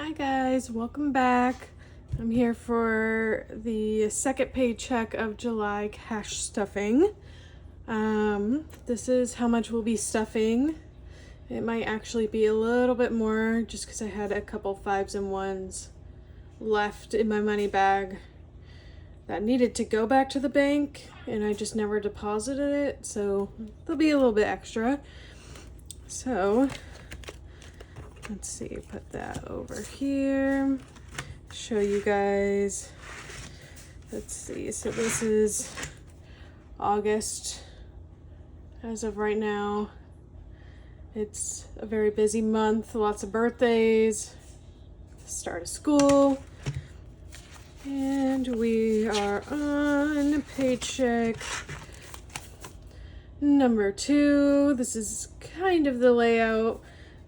Hi guys, welcome back. I'm here for the second paycheck of July cash stuffing. This is how much we'll be stuffing. It might actually be a little bit more just because I had a couple 5s and 1s left in my money bag that needed to go back to the bank and I just never deposited it, so there'll be a little bit extra. So let's see, put that over here, show you guys. Let's see, so this is August as of right now. It's a very busy month, lots of birthdays, start of school, and we are on paycheck number 2. This is kind of the layout.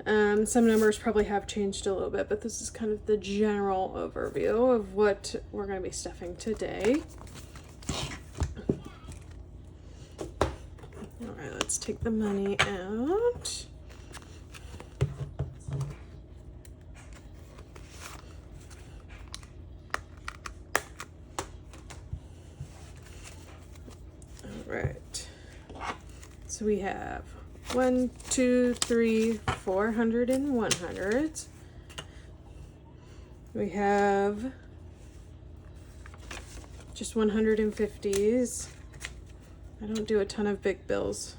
Some numbers probably have changed a little bit, but this is kind of the general overview of what we're going to be stuffing today. All right, let's take the money out. All right, so we have 1, 2, 3, 400 and 100s. We have just 150s. I don't do a ton of big bills.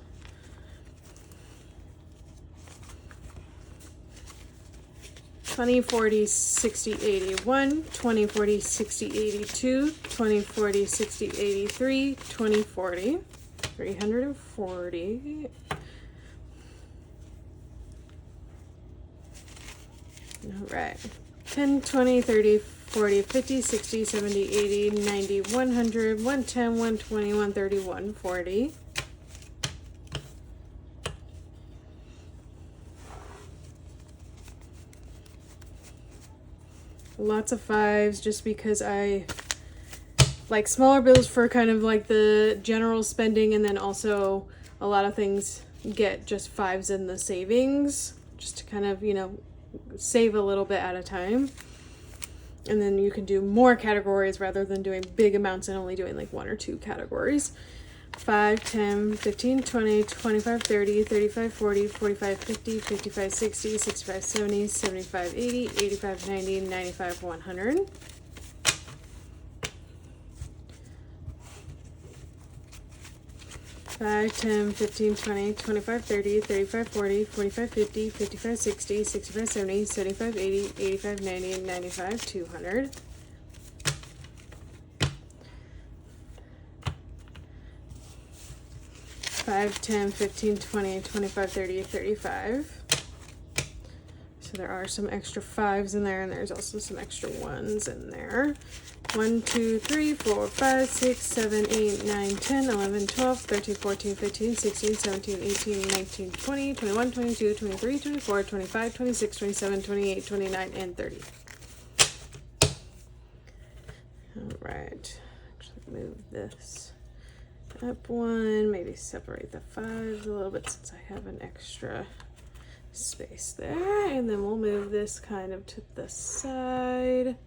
$20, $40, $60, $81, $20, $40, $60, $82, $20, $40, $60, $83, $20, $40, $340. All right, 10, 20, 30, 40, 50, 60, 70, 80, 90, 100, 110, 120, 130, 140. Lots of 5s just because I like smaller bills for kind of like the general spending, and then also a lot of things get just 5s in the savings just to kind of, you know, save a little bit at a time. And then you can do more categories rather than doing big amounts and only doing like 1 or 2 categories. 5, 10, 15, 20, 25, 30, 35, 40, 45, 50, 55, 60, 65, 70, 75, 80, 85, 90, 95, 100. Five, 10, 15, 20, 25, 30, 35, 40, 45, 50, 55, 60, 65, 70, 75, 80, 85, 90, 95, 200. 5, 10, 15, 20, 25, 30, 35. So there are some extra 5s in there, and there's also some extra 1s in there. 1, 2, 3, 4, 5, 6, 7, 8, 9, 10, 11, 12, 13, 14, 15, 16, 17, 18, 19, 20, 21, 22, 23, 24, 25, 26, 27, 28, 29, and 30. All right, actually move this up 1, maybe separate the 5s a little bit since I have an extra space there, and then we'll move this kind of to the side.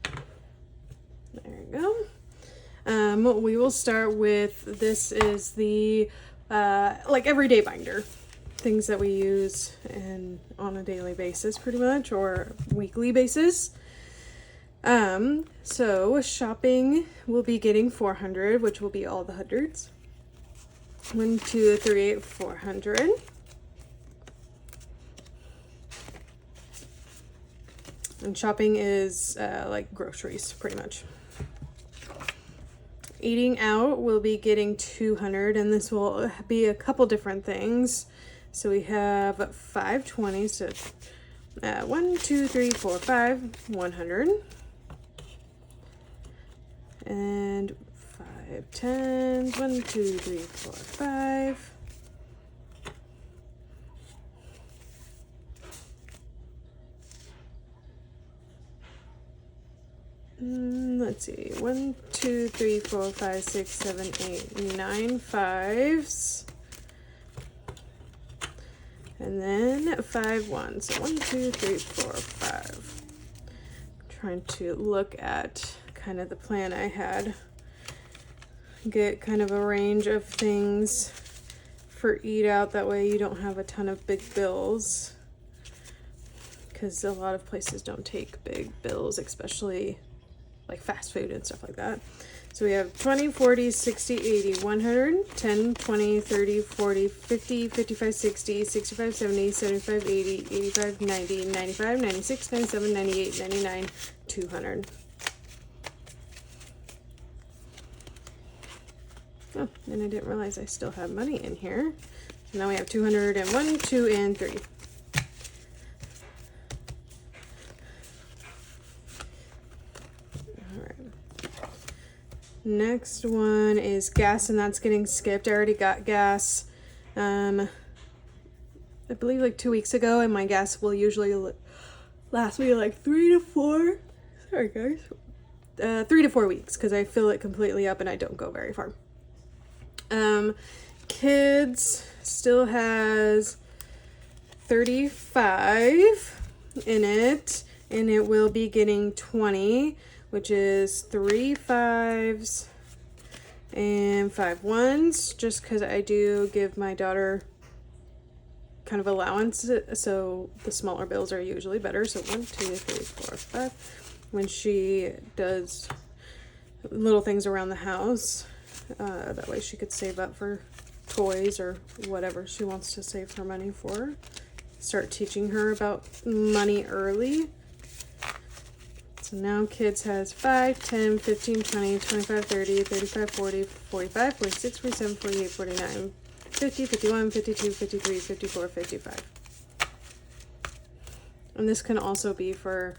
There you go. We will start with, this is the like everyday binder, things that we use and on a daily basis pretty much, or weekly basis. So shopping, we'll be getting 400, which will be all the hundreds. 1, 2, 3, 400. And shopping is like groceries pretty much. Eating out, we'll be getting 200, and this will be a couple different things. So we have 520, so 1, 2, 3, 4, 5, 100. And 5 10s, 1, 2, 3, 4, 5. Let's see, 1, 2, 3, 4, 5, 6, 7, 8, 9 5s. And then 5 1s. So 1, 2, 3, 4, 5. trying to look at kind of the plan I had. Get kind of a range of things for eat out. That way you don't have a ton of big bills. Because a lot of places don't take big bills, especially like fast food and stuff like that. So we have 20, 40, 60, 80, 100, 10, 20, 30, 40, 50, 55, 60, 65, 70, 75, 80, 85, 90, 95, 96, 97, 98, 99, 200. Oh, and I didn't realize I still have money in here. So now we have 201, 2, and 3. Next one is gas, and that's getting skipped. I already got gas, I believe like 2 weeks ago, and my gas will usually last me like 3 to 4. Sorry guys, 3 to 4 weeks because I fill it completely up and I don't go very far. Kids still has 35 in it, and it will be getting 20. Which is 3 5s and 5 1s, just because I do give my daughter kind of allowance, so the smaller bills are usually better. So 1, 2, 3, 4, 5. When she does little things around the house, that way she could save up for toys or whatever she wants to save her money for. Start teaching her about money early. So now kids has 5, 10, 15, 20, 25, 30, 35, 40, 45, 46, 47, 48, 49, 50, 51, 52, 53, 54, 55. And this can also be for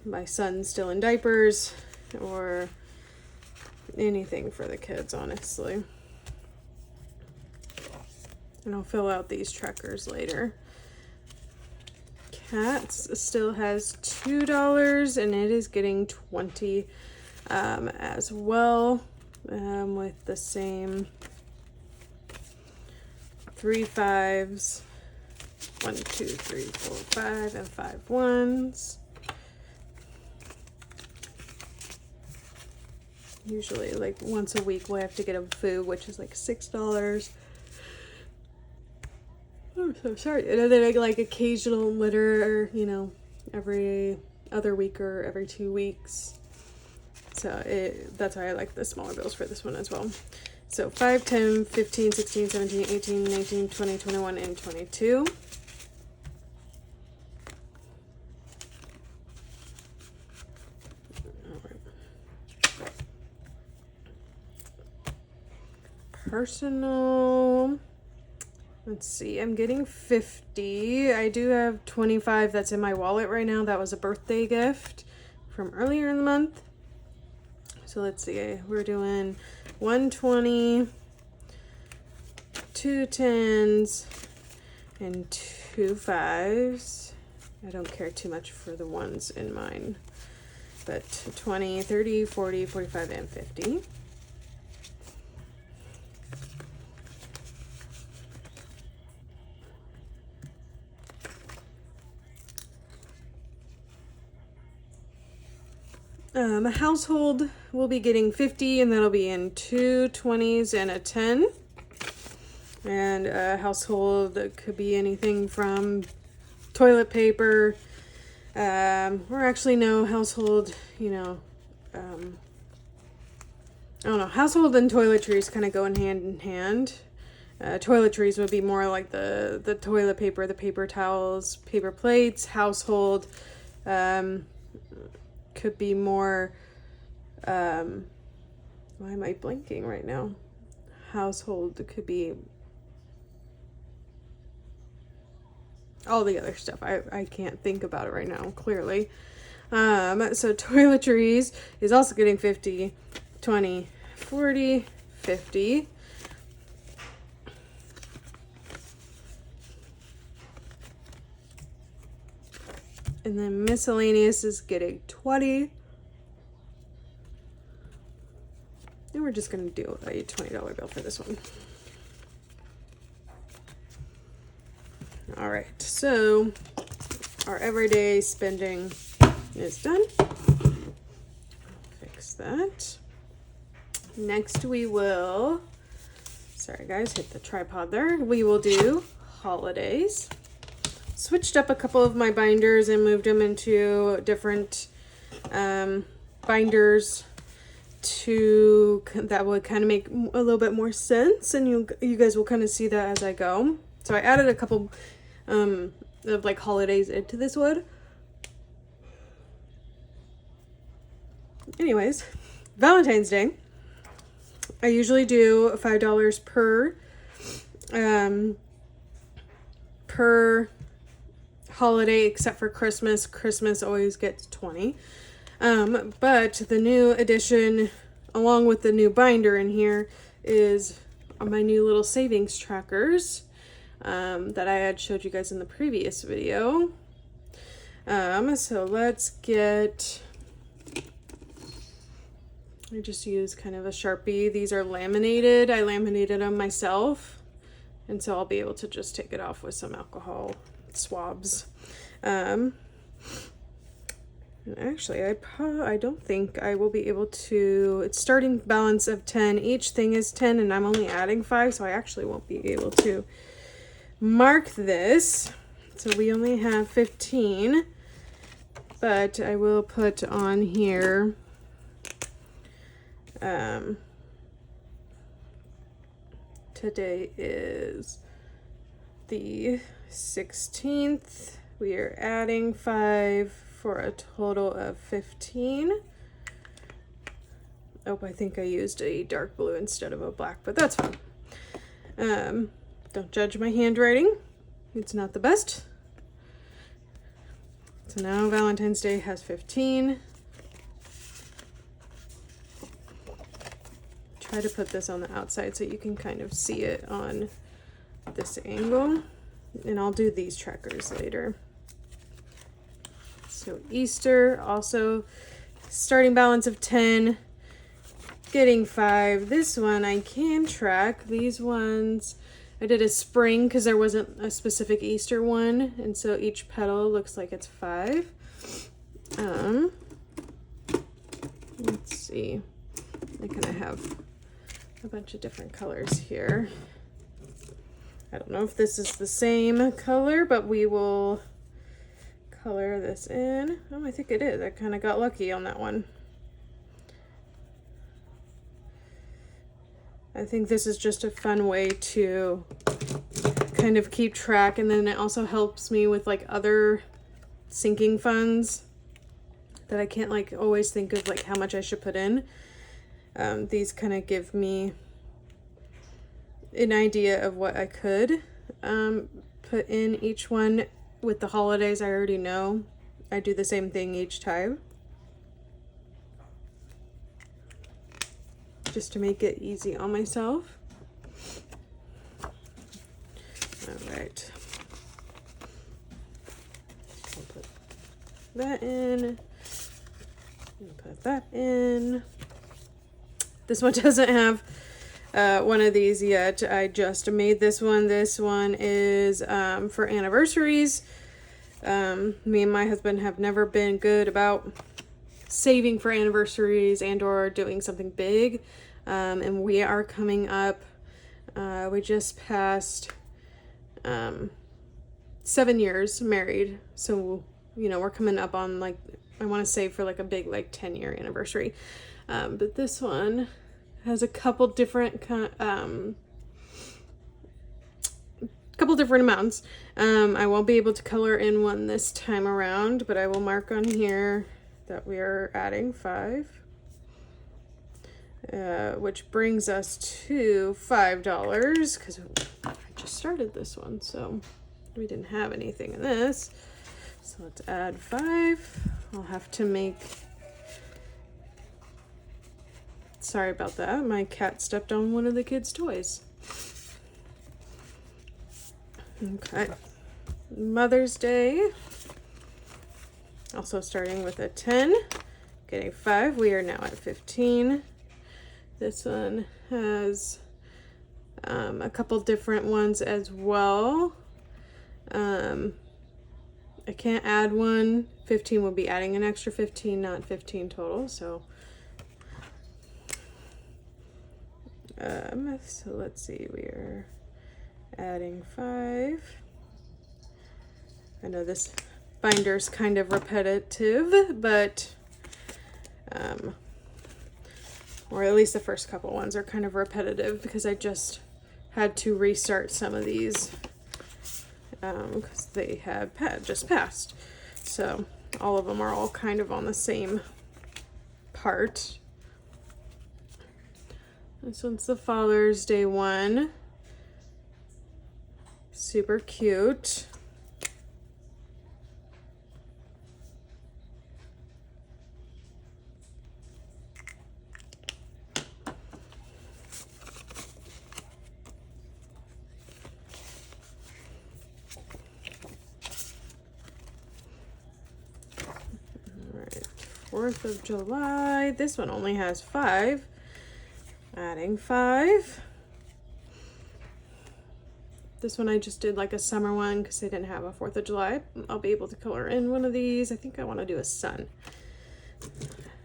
my son still in diapers or anything for the kids, honestly. And I'll fill out these trackers later. Cats still has $2, and it is getting 20 as well, with the same 3 5s, 1, 2, 3, 4, 5, and 5 1s. Usually like once a week we'll have to get them food, which is like $6. I'm so sorry. And then like occasional litter, you know, every other week or every 2 weeks. So that's why I like the smaller bills for this one as well. So 5, 10, 15, 16, 17, 18, 19, 20, 21, and 22. Personal, let's see, I'm getting 50. I do have 25 that's in my wallet right now. That was a birthday gift from earlier in the month. So let's see, we're doing 120, 2 10s, and 2 5s. I don't care too much for the ones in mine, but 20, 30, 40, 45, and 50. A household will be getting 50, and that'll be in 2 20s and a 10. And a household that could be anything from toilet paper, or actually no, household, you know, I don't know, household and toiletries kind of go in hand. Toiletries would be more like the toilet paper, the paper towels, paper plates. Household, could be more, why am I blanking right now? Household could be all the other stuff. I can't think about it right now, clearly. So toiletries is also getting 50, 20, 40, 50. And then miscellaneous is getting 20. And we're just going to do a $20 bill for this one. All right, so our everyday spending is done. Fix that. Next we will, sorry guys, hit the tripod there. We will do holidays. Switched up a couple of my binders and moved them into different binders that would kind of make a little bit more sense, and you guys will kind of see that as I go. So I added a couple of like holidays into this one. Anyways, Valentine's Day, I usually do $5 per holiday, except for Christmas. Christmas always gets 20. But the new addition, along with the new binder in here, is my new little savings trackers that I had showed you guys in the previous video. So let's get, I just use kind of a Sharpie. These are laminated. I laminated them myself, and so I'll be able to just take it off with some alcohol swabs. Actually, I don't think I will be able to. It's starting balance of 10. Each thing is 10, and I'm only adding 5, so I actually won't be able to mark this. So we only have 15, but I will put on here today is the 16th. We are adding 5 for a total of 15. Oh, I think I used a dark blue instead of a black, but that's fine. Don't judge my handwriting. It's not the best. So now Valentine's Day has 15. Try to put this on the outside so you can kind of see it on this angle. And I'll do these trackers later. So Easter, also starting balance of 10, getting 5. This one I can track. These ones, I did a spring because there wasn't a specific Easter one, and so each petal looks like it's 5. Let's see. I kind of have a bunch of different colors here. I don't know if this is the same color, but we will color this in. Oh, I think it is. I kind of got lucky on that one. I think this is just a fun way to kind of keep track, and then it also helps me with like other sinking funds that I can't like always think of like how much I should put in. These kind of give me an idea of what I could put in each one. With the holidays, I already know I do the same thing each time, just to make it easy on myself. All right, I'll put that in and put that in. This one doesn't have one of these yet. I just made this one. This one is for anniversaries. Me and my husband have never been good about saving for anniversaries and or doing something big. And we are coming up, we just passed 7 years married. So, you know, we're coming up on like, I want to save for like a big like 10-year anniversary. But this one has a couple different amounts. I won't be able to color in one this time around, but I will mark on here that we are adding 5, which brings us to $5 because I just started this one, so we didn't have anything in this. So let's add 5. I'll have to make, sorry about that, my cat stepped on one of the kids' toys. Okay, Mother's Day, also starting with a 10, getting 5. We are now at 15. This one has a couple different ones as well. I can't add one. 15 will be adding an extra 15, not 15 total. So, so let's see, we are adding 5. I know this binder's kind of repetitive, but, or at least the first couple ones are kind of repetitive because I just had to restart some of these because they had just passed. So all of them are all kind of on the same part. This one's the Father's Day one. Super cute. Alright, 4th of July. This one only has 5. Adding 5. This one I just did like a summer one because they didn't have a 4th of July. I'll be able to color in one of these. I think I want to do a sun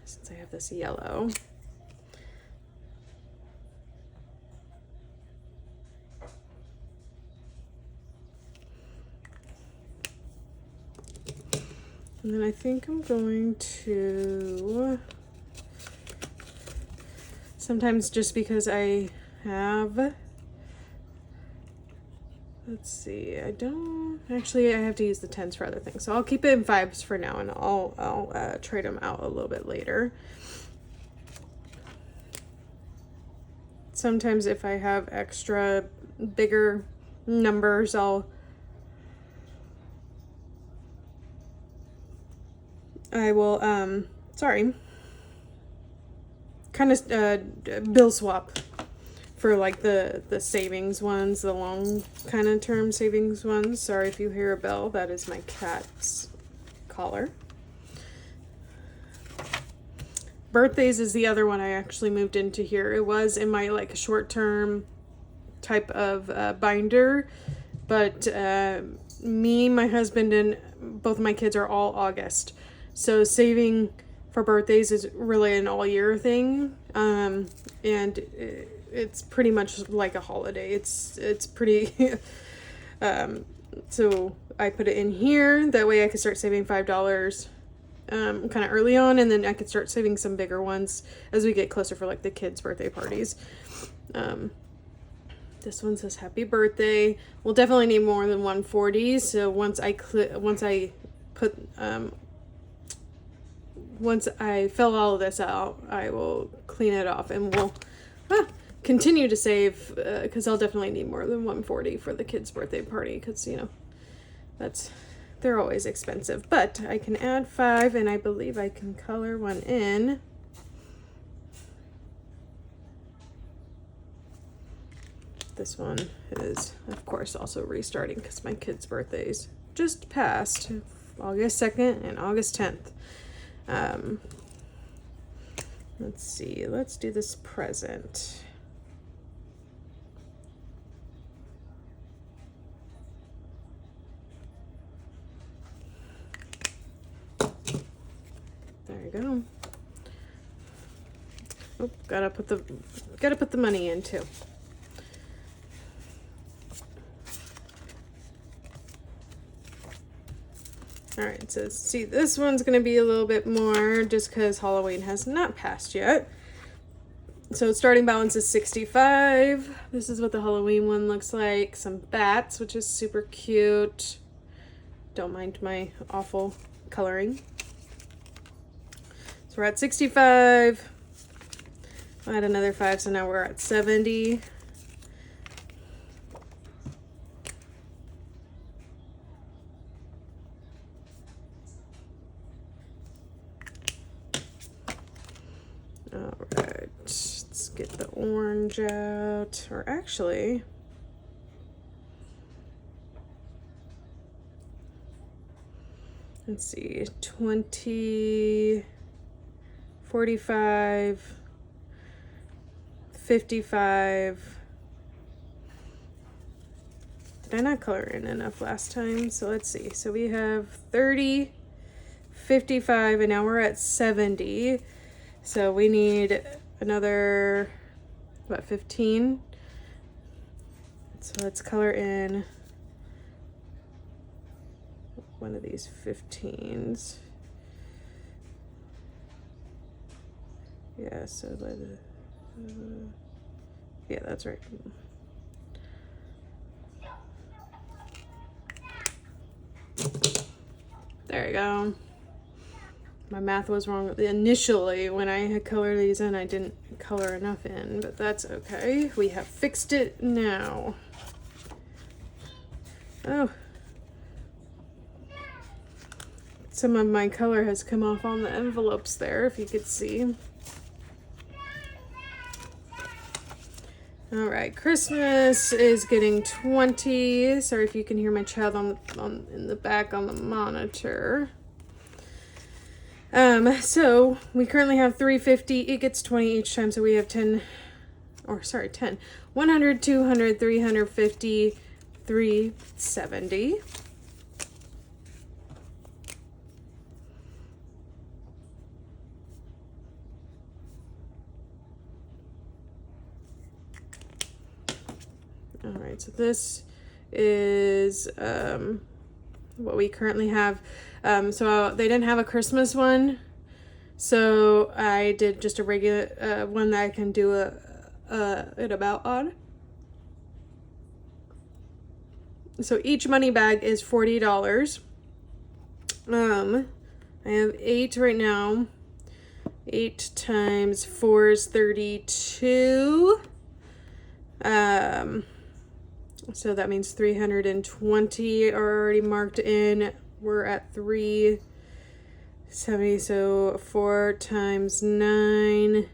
since I have this yellow. And then I think I'm going to, sometimes just because I have, let's see, I have to use the 10s for other things. So I'll keep it in 5s for now, and I'll trade them out a little bit later. Sometimes if I have extra bigger numbers, I will, kind of bill swap for like the savings ones, the long kind of term savings ones. Sorry if you hear a bell, that is my cat's collar. Birthdays is the other one I actually moved into here. It was in my like short term type of binder, but me, my husband, and both of my kids are all August. So saving for birthdays is really an all year thing. And it's pretty much like a holiday. It's pretty, so I put it in here. That way I could start saving $5, kind of early on. And then I could start saving some bigger ones as we get closer for like the kids' birthday parties. This one says happy birthday. We'll definitely need more than 140. So once I fill all of this out, I will clean it off and we'll continue to save because I'll definitely need more than 140 for the kids' birthday party because, you know, they're always expensive. But I can add 5 and I believe I can color one in. This one is, of course, also restarting because my kids' birthdays just passed, August 2nd and August 10th. Let's see, let's do this present. There you go. Oh, gotta put the money in too. Alright, so see, this one's going to be a little bit more just because Halloween has not passed yet. So starting balance is 65. This is what the Halloween one looks like. Some bats, which is super cute. Don't mind my awful coloring. So we're at 65. I'll add another 5, so now we're at 70. Alright, let's get the orange out, or actually, let's see, 20, 45, 55, did I not color in enough last time? So let's see. So we have 30, 55, and now we're at 70. So we need another, what, 15? So let's color in one of these 15s. Yeah, so by the, yeah, that's right. There you go. My math was wrong initially when I had colored these in. I didn't color enough in, but that's okay. We have fixed it now. Oh. Some of my color has come off on the envelopes there, if you could see. All right, Christmas is getting 20. Sorry if you can hear my child in the back on the monitor. So we currently have 350. It gets 20 each time, so we have 10. 100, 200, 350, 370. All right, so this is what we currently have. So they didn't have a Christmas one, so I did just a regular one that I can do an about on. So each money bag is $40. I have 8 right now. 8 times 4 is 32. So that means 320 are already marked in. We're at 370, so 4 times 9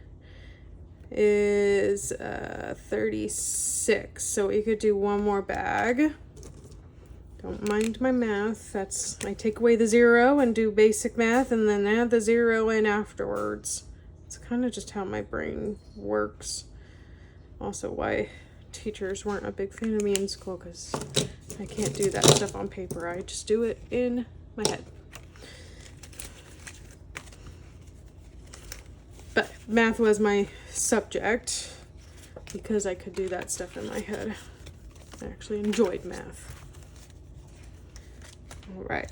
is 36. So we could do one more bag. Don't mind my math. I take away the 0 and do basic math and then add the 0 in afterwards. It's kind of just how my brain works. Also why teachers weren't a big fan of me in school, because I can't do that stuff on paper. I just do it in my head. But math was my subject because I could do that stuff in my head. I actually enjoyed math. All right,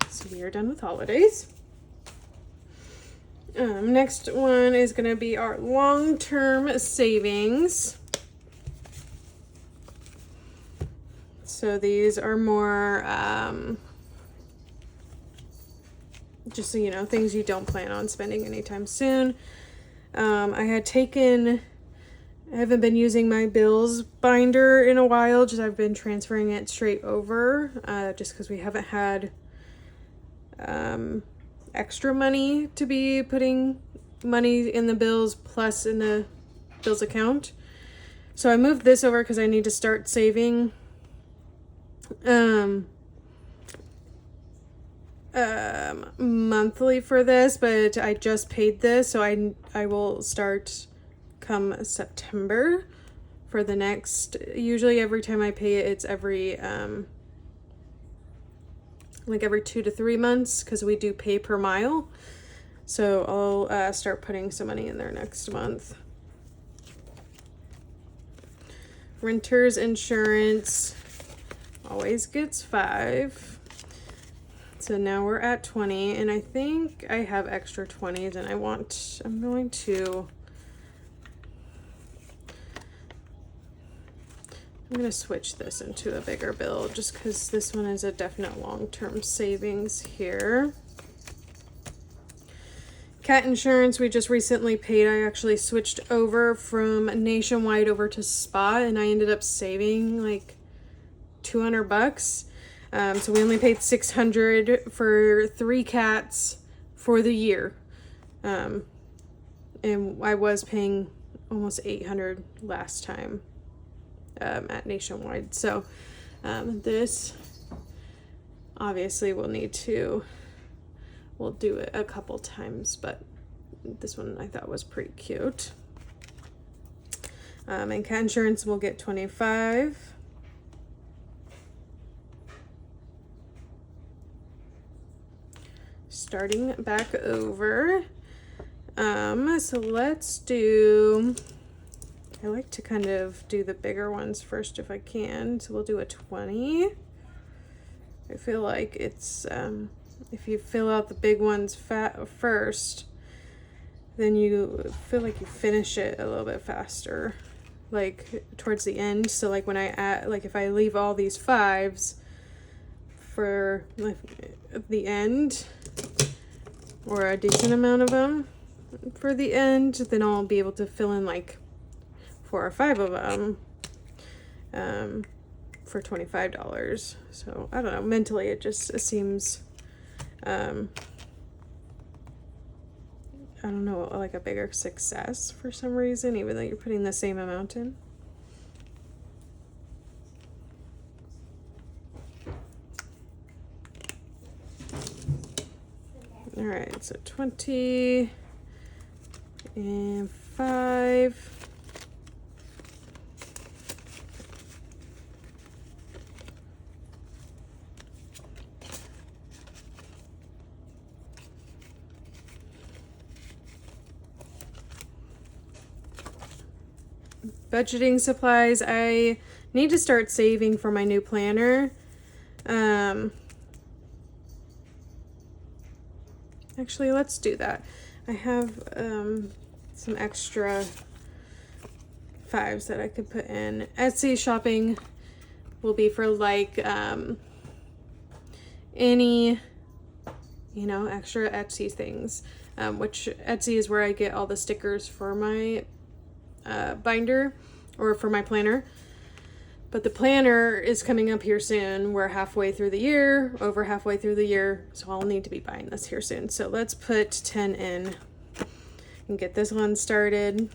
so we are done with holidays. Next one is going to be our long-term savings. So these are more, just so you know, things you don't plan on spending anytime soon. I haven't been using my bills binder in a while, just I've been transferring it straight over, just because we haven't had extra money to be putting money in the bills plus in the bills account. So I moved this over because I need to start saving monthly for this, but I just paid this, so I will start come September for the next, usually every time I pay it, it's every like every 2 to 3 months, because we do pay per mile. So I'll start putting some money in there next month. Renter's insurance always gets 5. So now we're at 20, and I think I have extra 20s, and I'm going to switch this into a bigger bill just because this one is a definite long-term savings here. Cat insurance, we just recently paid. I actually switched over from Nationwide over to Spot, and I ended up saving like $200. So we only paid $600 for 3 cats for the year. And I was paying almost $800 last time at Nationwide. So this obviously we'll do it a couple times, but this one I thought was pretty cute. And cat insurance will get 25. starting back over. So let's do, I like to kind of do the bigger ones first if I can. So we'll do a 20. I feel like it's, if you fill out the big ones first, then you feel like you finish it a little bit faster, like towards the end. So like when I add, like if I leave all these 5s for like the end, or a decent amount of them for the end, then I'll be able to fill in like 4 or 5 of them for $25. So I don't know, mentally it seems I don't know, like a bigger success for some reason, even though you're putting the same amount in. All right, so 20 and 5. Budgeting supplies. I need to start saving for my new planner. Actually, let's do that. I have some extra 5s that I could put in. Etsy shopping will be for like any, you know, extra Etsy things, which Etsy is where I get all the stickers for my binder or for my planner. But the planner is coming up here soon. We're halfway through the year, over halfway through the year, so I'll need to be buying this here soon. So let's put 10 in and get this one started.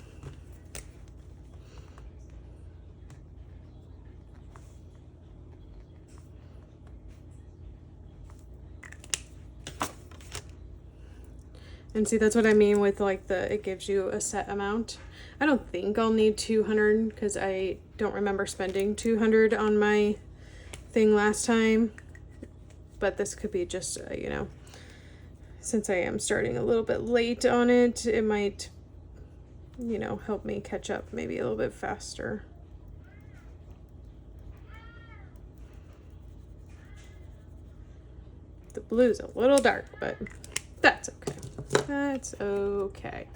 And see, that's what I mean with like it gives you a set amount. I don't think I'll need 200 because I don't remember spending 200 on my thing last time. But this could be just, you know, since I am starting a little bit late on it, it might, you know, help me catch up maybe a little bit faster. The blue's a little dark, but that's okay. That's okay.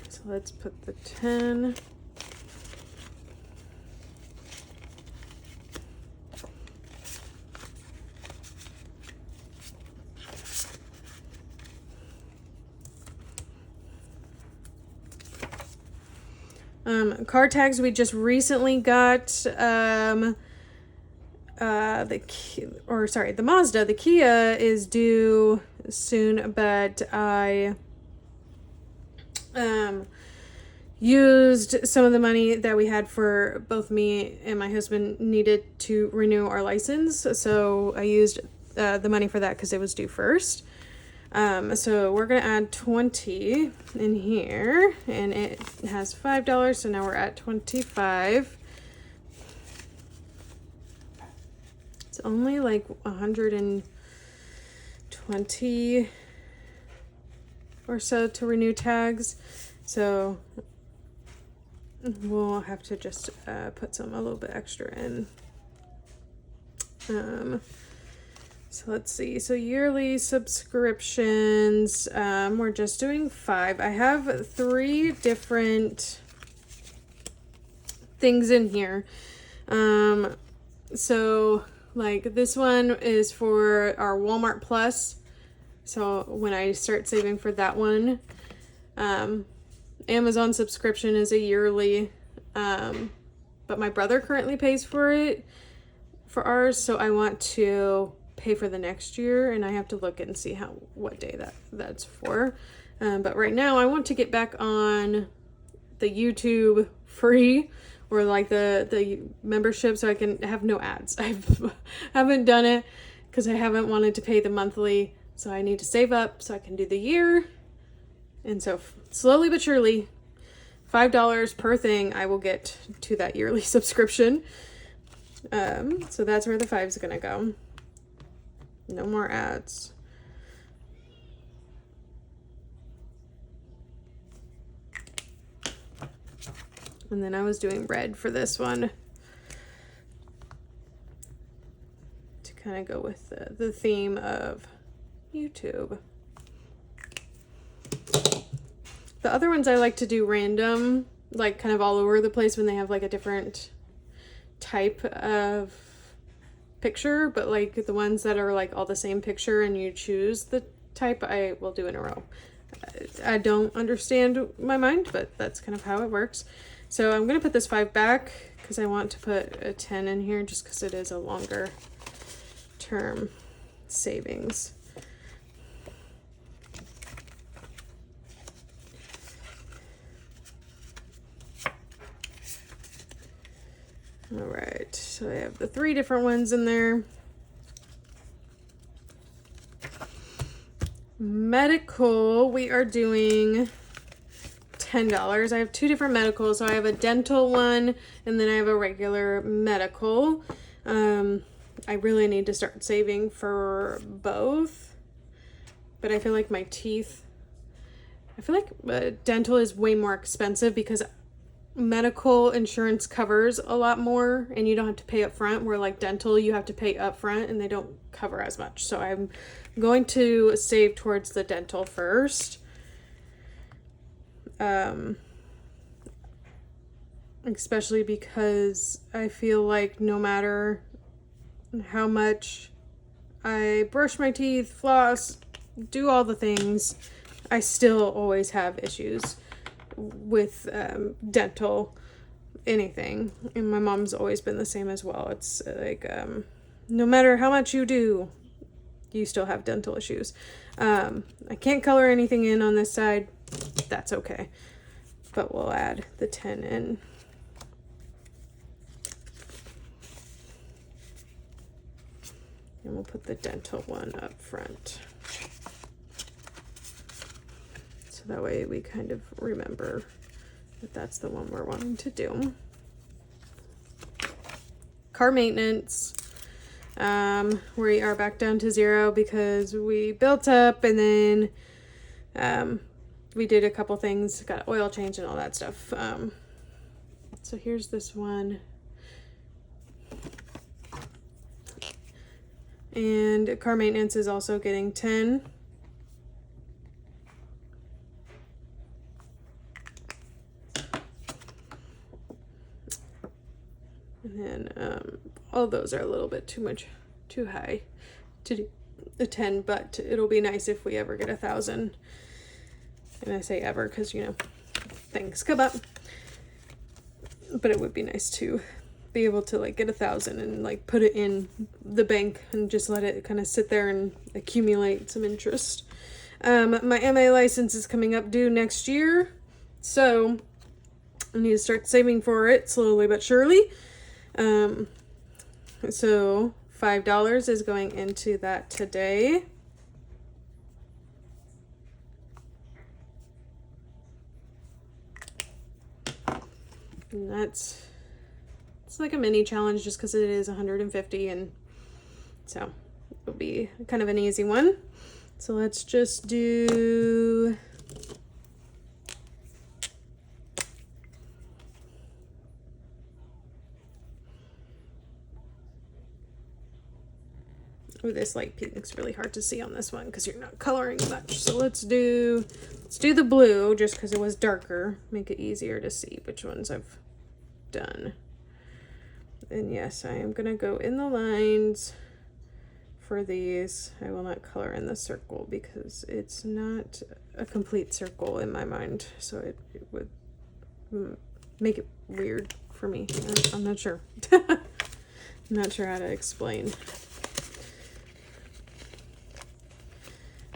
So let's put the 10. Card tags, we just recently got the Mazda. The Kia is due soon, but I used some of the money that we had for both me and my husband needed to renew our license, so I used the money for that because it was due first. So we're gonna add 20 in here, and it has $5, so now we're at 25. It's only like 120 or so to renew tags, so we'll have to just put a little bit extra in. So let's see. So yearly subscriptions, we're just doing 5. I have 3 different things in here. So like this one is for our Walmart Plus. So when I start saving for that one, Amazon subscription is a yearly, but my brother currently pays for it, for ours. So I want to pay for the next year, and I have to look and see what day that's for. But right now I want to get back on the YouTube free, or like the membership, so I can have no ads. I haven't done it because I haven't wanted to pay the monthly, so I need to save up so I can do the year. And so slowly but surely, $5 per thing, I will get to that yearly subscription. So that's where the 5's gonna go. No more ads. And then I was doing red for this one to kind of go with the theme of YouTube. The other ones I like to do random, like kind of all over the place when they have like a different type of picture, but like the ones that are like all the same picture and you choose the type, I will do in a row. I don't understand my mind, but that's kind of how it works. So I'm going to put this 5 back because I want to put a 10 in here just because it is a longer term savings. All right, so I have the 3 different ones in there. Medical, we are doing $10. I have 2 different medicals. So I have a dental one and then I have a regular medical. I really need to start saving for both. But I feel like my teeth, I feel like dental is way more expensive because medical insurance covers a lot more and you don't have to pay up front, where like dental you have to pay up front and they don't cover as much. So I'm going to save towards the dental first. Especially because I feel like no matter how much I brush my teeth, floss, do all the things, I still always have issues with dental anything. And my mom's always been the same as well. It's like no matter how much you do, you still have dental issues. I can't color anything in on this side. That's okay. But we'll add the 10 in. And we'll put the dental one up front. So that way we kind of remember that that's the one we're wanting to do. Car maintenance. We are back down to 0 because we built up and then we did a couple things, got oil change and all that stuff. So here's this one. And car maintenance is also getting 10. And then all those are a little bit too high to do a 10, but it'll be nice if we ever get 1,000. And I say ever because, you know, things come up. But it would be nice to be able to like get 1,000 and like put it in the bank and just let it kind of sit there and accumulate some interest. My MA license is coming up due next year, so I need to start saving for it slowly but surely. So $5 is going into that today. And it's like a mini challenge just because it is 150, and so it'll be kind of an easy one. So let's just do this light pink's really hard to see on this one because you're not coloring much. So let's do the blue just because it was darker. Make it easier to see which ones I've done. And yes, I am gonna go in the lines for these. I will not color in the circle because it's not a complete circle in my mind. So it would make it weird for me. I'm not sure. I'm not sure how to explain.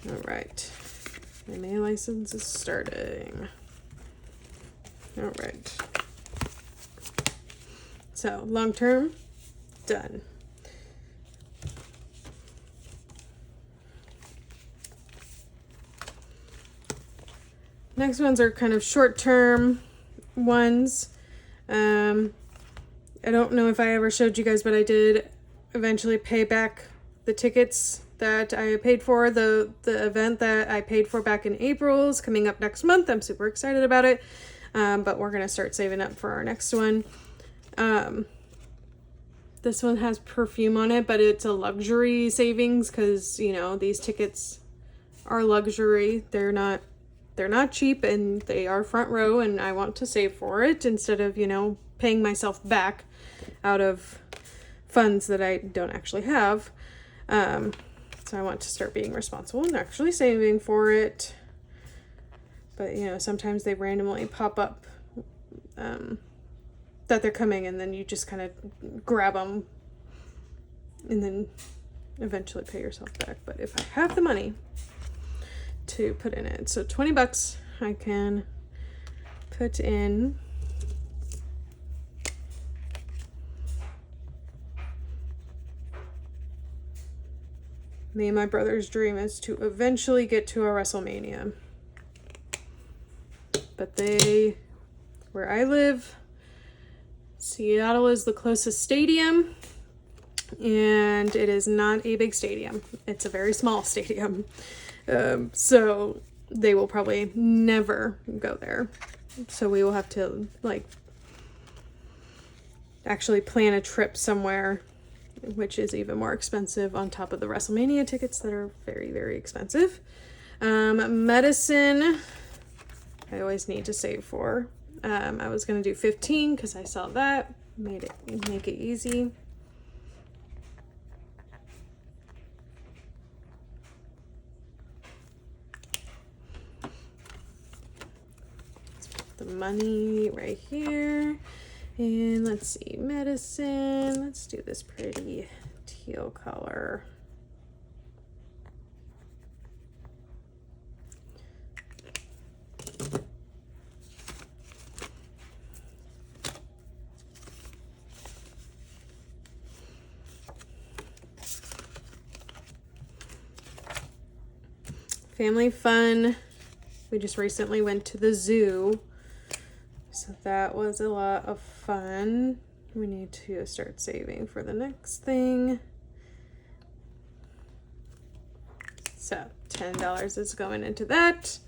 All right, my May license is starting. All right. So long term, done. Next ones are kind of short term ones. I don't know if I ever showed you guys, but I did eventually pay back the tickets that I paid for. The event that I paid for back in April is coming up next month. I'm super excited about it. but we're gonna start saving up for our next one. This one has perfume on it, but it's a luxury savings because, you know, these tickets are luxury. They're not cheap, and they are front row, and I want to save for it instead of, you know, paying myself back out of funds that I don't actually have. So I want to start being responsible and actually saving for it. But, you know, sometimes they randomly pop up that they're coming, and then you just kind of grab them and then eventually pay yourself back. But if I have the money to put in it, so $20 I can put in. Me and my brother's dream is to eventually get to a WrestleMania. But where I live, Seattle is the closest stadium, and it is not a big stadium. It's a very small stadium. So they will probably never go there. So we will have to, like, actually plan a trip somewhere, which is even more expensive on top of the WrestleMania tickets that are very, very expensive. Medicine, I always need to save for. I was going to do 15 because I saw that. Make it easy. Let's put the money right here. And let's see, medicine. Let's do this pretty teal color. Family fun. We just recently went to the zoo, so that was a lot of fun. We need to start saving for the next thing. So $10 is going into that.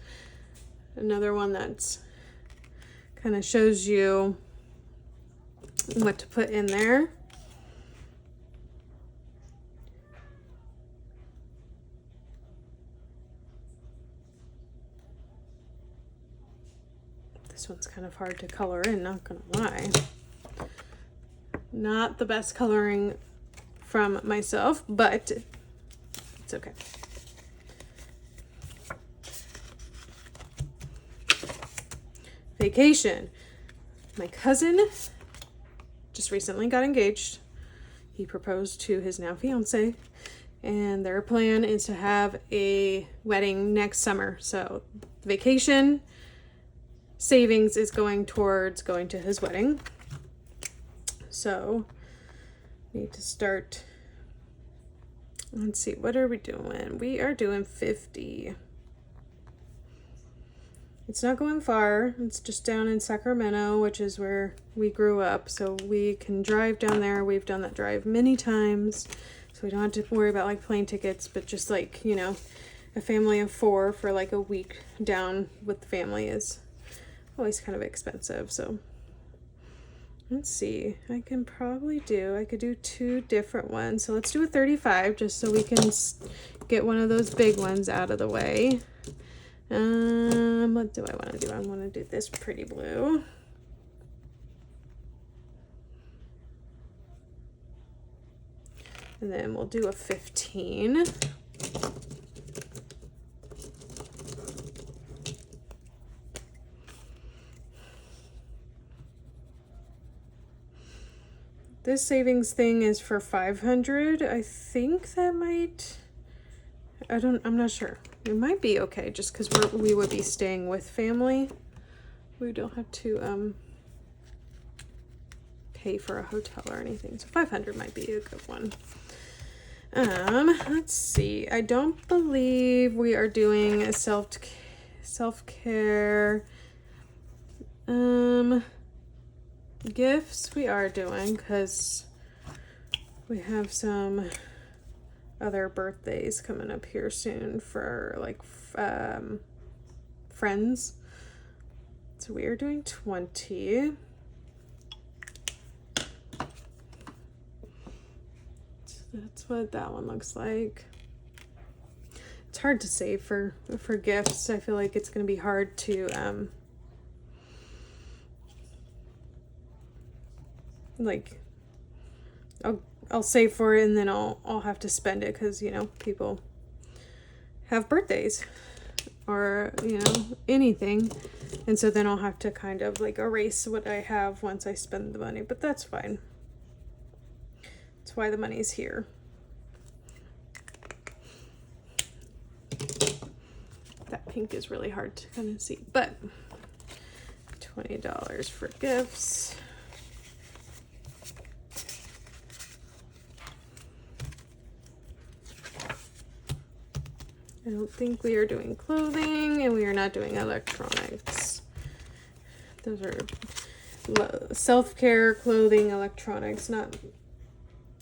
Another one that's kind of shows you what to put in there. This one's kind of hard to color in, not gonna lie. Not the best coloring from myself, but it's okay. Vacation. My cousin just recently got engaged. He proposed to his now fiance, and their plan is to have a wedding next summer. So vacation savings is going towards going to his wedding. So need to start. Let's see, what are we doing? We are doing 50. It's not going far. It's just down in Sacramento, which is where we grew up. So we can drive down there. We've done that drive many times. So we don't have to worry about like plane tickets, but just like, you know, a family of 4 for like a week down with the family is always kind of expensive. So let's see, I could do 2 different ones. So let's do a 35 just so we can get one of those big ones out of the way. What do I want to do? I want to do this pretty blue. And then we'll do a 15. This savings thing is for 500. I think that might, I'm not sure. It might be okay just because we would be staying with family. We don't have to pay for a hotel or anything. So 500 might be a good one. Let's see. I don't believe we are doing a self-care. Gifts we are doing because we have some other birthdays coming up here soon for like friends. So we are doing 20. So that's what that one looks like. It's hard to save for gifts. I feel like it's going to be hard to like I'll save for it and then I'll have to spend it because, you know, people have birthdays or, you know, anything. And so then I'll have to kind of like erase what I have once I spend the money, but that's fine. That's why the money's here. That pink is really hard to kind of see, but $20 for gifts. I don't think we are doing clothing, and we are not doing electronics. Those are self-care, clothing, electronics, not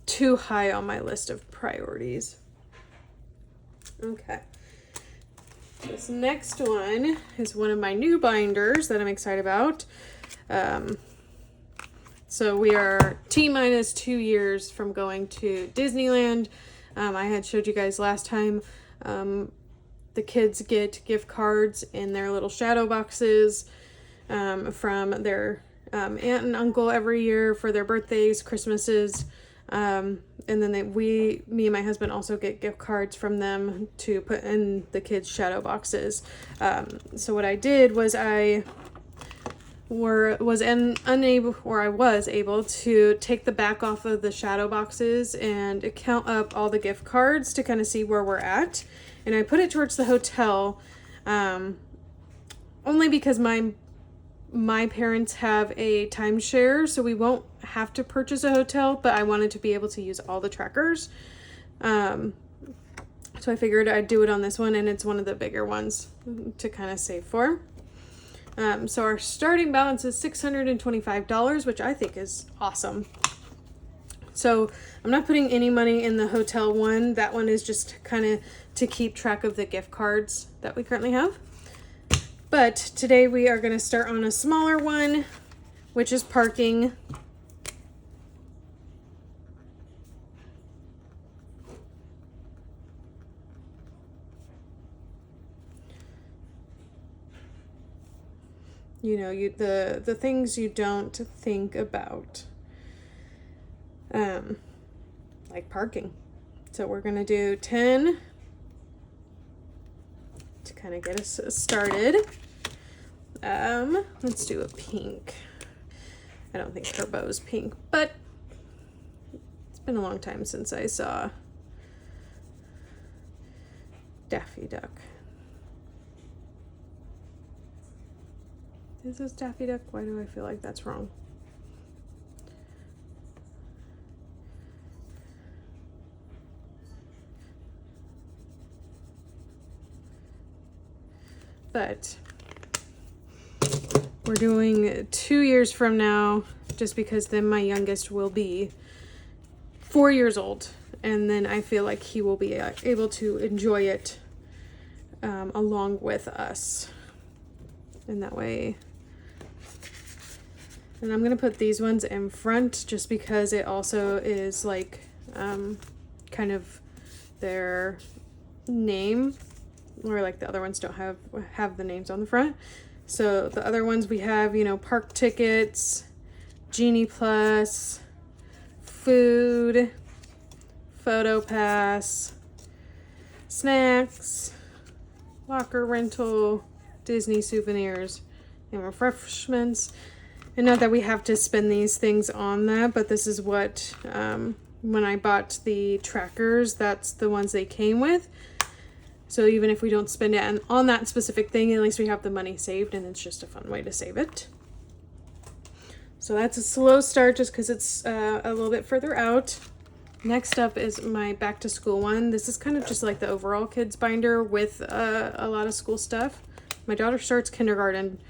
too high on my list of priorities. Okay. This next one is one of my new binders that I'm excited about. So we are T-minus 2 years from going to Disneyland. I had showed you guys last time. The kids get gift cards in their little shadow boxes from their aunt and uncle every year for their birthdays, Christmases, and then me and my husband also get gift cards from them to put in the kids' shadow boxes. So what I did was I was able to take the back off of the shadow boxes and count up all the gift cards to kind of see where we're at. And I put it towards the hotel, only because my parents have a timeshare, so we won't have to purchase a hotel, but I wanted to be able to use all the trackers. So I figured I'd do it on this one, and it's one of the bigger ones to kind of save for. So our starting balance is $625, which I think is awesome. So I'm not putting any money in the hotel one. That one is just kind of to keep track of the gift cards that we currently have. But today we are going to start on a smaller one, which is parking. You know, the things you don't think about, like parking. So we're gonna do 10 to kind of get us started. Let's do a pink. I don't think her bow's pink, but it's been a long time since I saw Daffy Duck. Is this Daffy Duck? Why do I feel like that's wrong? But we're doing 2 years from now, just because then my youngest will be 4 years old. And then I feel like he will be able to enjoy it along with us. And that way... And I'm going to put these ones in front just because it also is like kind of their name, or like the other ones don't have the names on the front. So the other ones we have, you know, park tickets, Genie Plus, food, photo pass, snacks, locker rental, Disney souvenirs, and refreshments. And not that we have to spend these things on that, but this is what, when I bought the trackers, that's the ones they came with. So even if we don't spend it on that specific thing, at least we have the money saved, and it's just a fun way to save it. So that's a slow start just because it's a little bit further out. Next up is my back to school one. This is kind of just like the overall kids binder with a lot of school stuff. My daughter starts kindergarten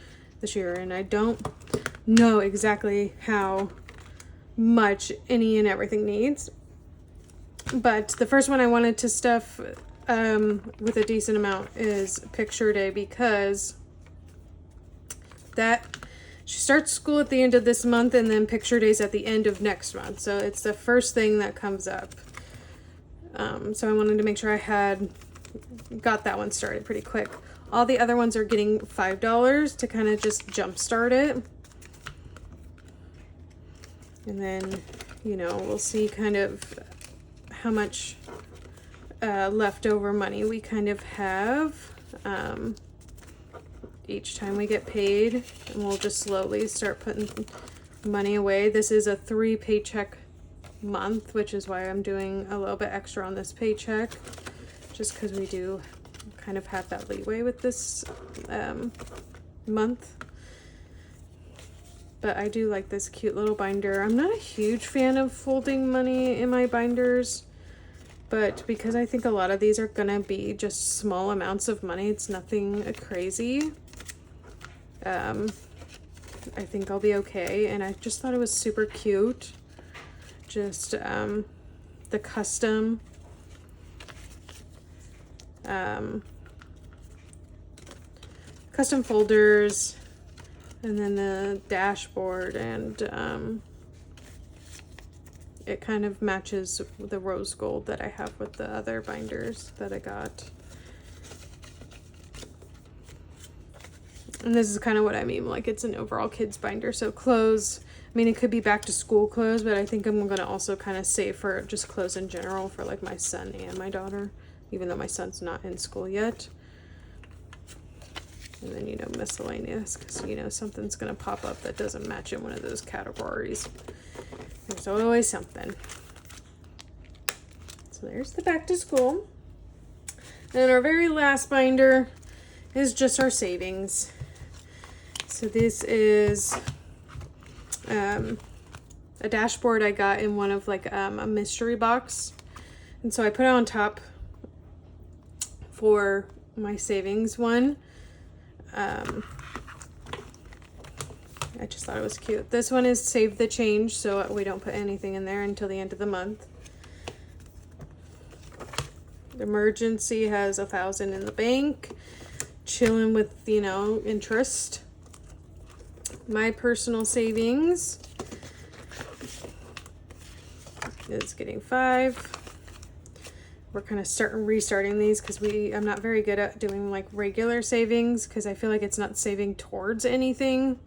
this year, and I don't know exactly how much any and everything needs. But the first one I wanted to stuff with a decent amount is picture day, because that she starts school at the end of this month, and then picture days at the end of next month. So it's the first thing that comes up. So I wanted to make sure I got that one started pretty quick. All the other ones are getting $5 to kind of just jumpstart it. And then, you know, we'll see kind of how much leftover money we kind of have each time we get paid. And we'll just slowly start putting money away. This is a 3 paycheck month, which is why I'm doing a little bit extra on this paycheck, just because we do kind of have that leeway with this month. But I do like this cute little binder. I'm not a huge fan of folding money in my binders, but because I think a lot of these are gonna be just small amounts of money, it's nothing crazy, I think I'll be okay. And I just thought it was super cute. Just the custom custom folders, and then the dashboard, and it kind of matches the rose gold that I have with the other binders that I got. And this is kind of what I mean, like it's an overall kids binder. So clothes, I mean, it could be back to school clothes, but I think I'm gonna also kind of save for just clothes in general for like my son and my daughter, even though my son's not in school yet. And then, you know, miscellaneous, because, you know, something's gonna pop up that doesn't match in one of those categories. There's always something. So there's the back to school. And our very last binder is just our savings. So this is a dashboard I got in one of like a mystery box. And so I put it on top for my savings one. I just thought it was cute. This one is save the change, so we don't put anything in there until the end of the month. The emergency has 1,000 in the bank. Chilling with, you know, interest. My personal savings is getting 5. We're kind of restarting these because I'm not very good at doing like regular savings, because I feel like it's not saving towards anything,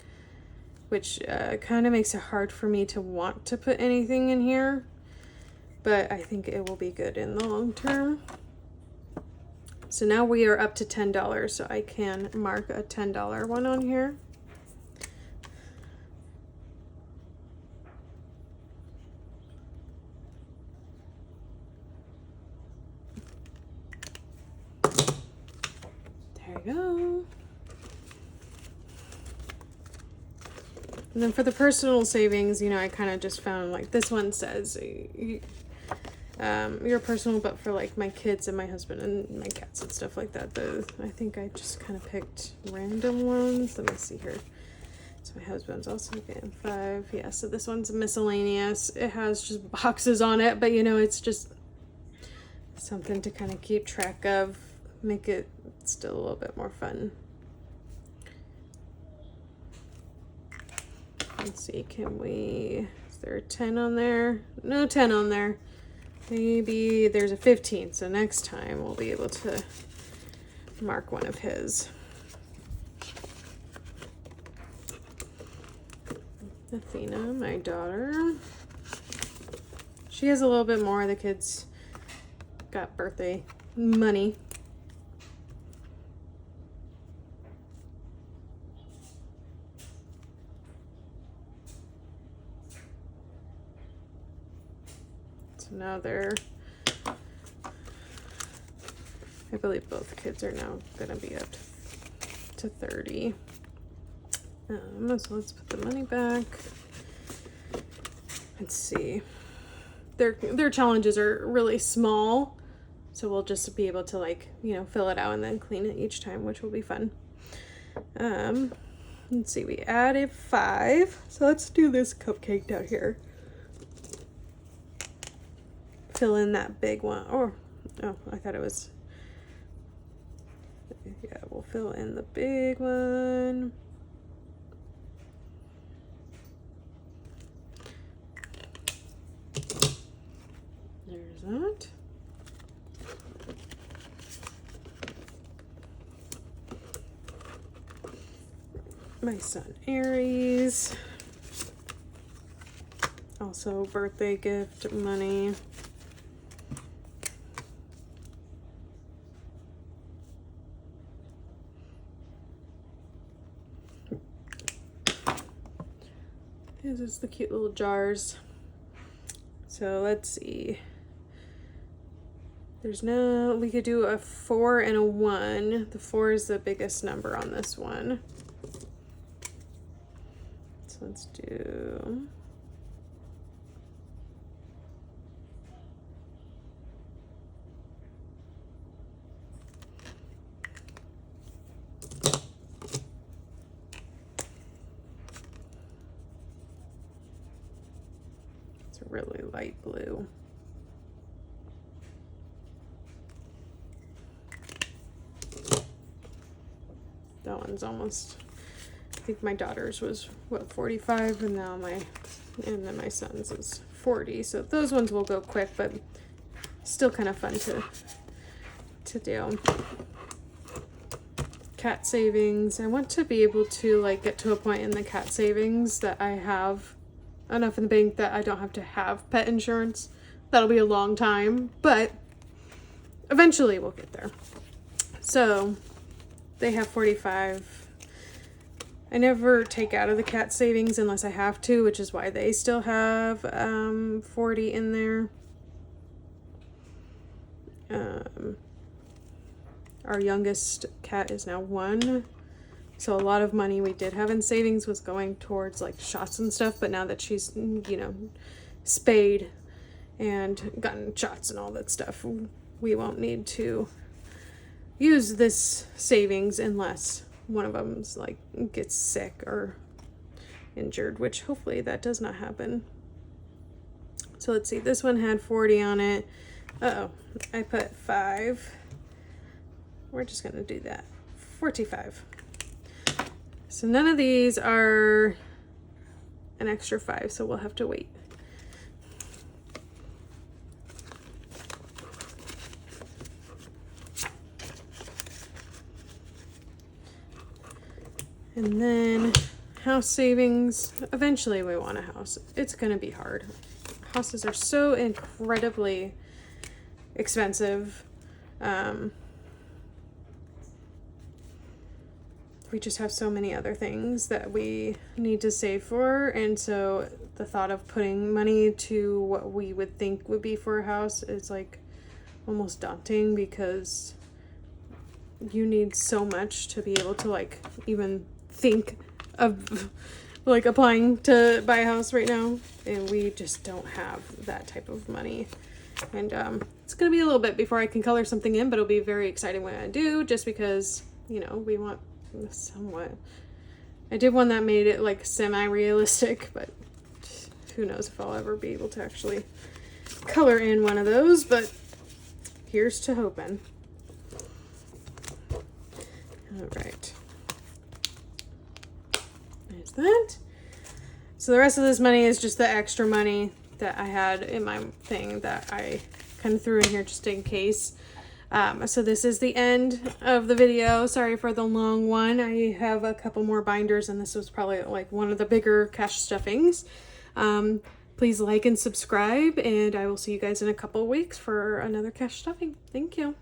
which kind of makes it hard for me to want to put anything in here. But I think it will be good in the long term. So now we are up to $10, so I can mark a $10 one on here. There you go. And then for the personal savings, you know, I kind of just found like this one says your personal, but for like my kids and my husband and my cats and stuff like that. I think I just kind of picked random ones. Let me see here. So my husband's also getting 5. Yeah, so this one's miscellaneous. It has just boxes on it, but you know, it's just something to kind of keep track of, make it still a little bit more fun. Let's see, is there a 10 on there? No 10 on there. Maybe there's a 15, so next time we'll be able to mark one of his. Athena, my daughter. She has a little bit more. The kids got birthday money. So now I believe both kids are now going to be up to 30. So let's put the money back. Let's see. Their challenges are really small, so we'll just be able to, like, you know, fill it out and then clean it each time, which will be fun. Let's see, we added 5. So let's do this cupcake down here. Fill in that big one. Oh, I thought it was. Yeah, we'll fill in the big one. my son Aries. Also birthday gift money. These are the cute little jars. So let's see. There's no, we could do a 4 and a 1. The 4 is the biggest number on this one. So let's do. It's a really light blue. That one's almost, I think my daughter's was what, 45, and now and then my son's is 40. So those ones will go quick, but still kind of fun to do. Cat savings. I want to be able to like get to a point in the cat savings that I have enough in the bank that I don't have to have pet insurance. That'll be a long time, but eventually we'll get there. So they have 45. I never take out of the cat savings unless I have to, which is why they still have 40 in there. Our youngest cat is now 1. So a lot of money we did have in savings was going towards like shots and stuff, but now that she's, you know, spayed and gotten shots and all that stuff, we won't need to use this savings unless one of them's like gets sick or injured, which hopefully that does not happen. So let's see, this one had 40 on it. Uh-oh, I put 5. We're just gonna do that. 45. So none of these are an extra 5, so we'll have to wait. And then house savings. Eventually we want a house. It's gonna be hard. Houses are so incredibly expensive. We just have so many other things that we need to save for, and so the thought of putting money to what we would think would be for a house is like almost daunting, because you need so much to be able to like even think of like applying to buy a house right now, and we just don't have that type of money. And it's gonna be a little bit before I can color something in, but it'll be very exciting when I do, just because, you know, we want somewhat. I did one that made it like semi-realistic, but who knows if I'll ever be able to actually color in one of those, but here's to hoping. All right. There's that. So the rest of this money is just the extra money that I had in my thing that I kind of threw in here just in case. So this is the end of the video. Sorry for the long one. I have a couple more binders, and this was probably like one of the bigger cash stuffings. Please like and subscribe, and I will see you guys in a couple of weeks for another cash stuffing. Thank you.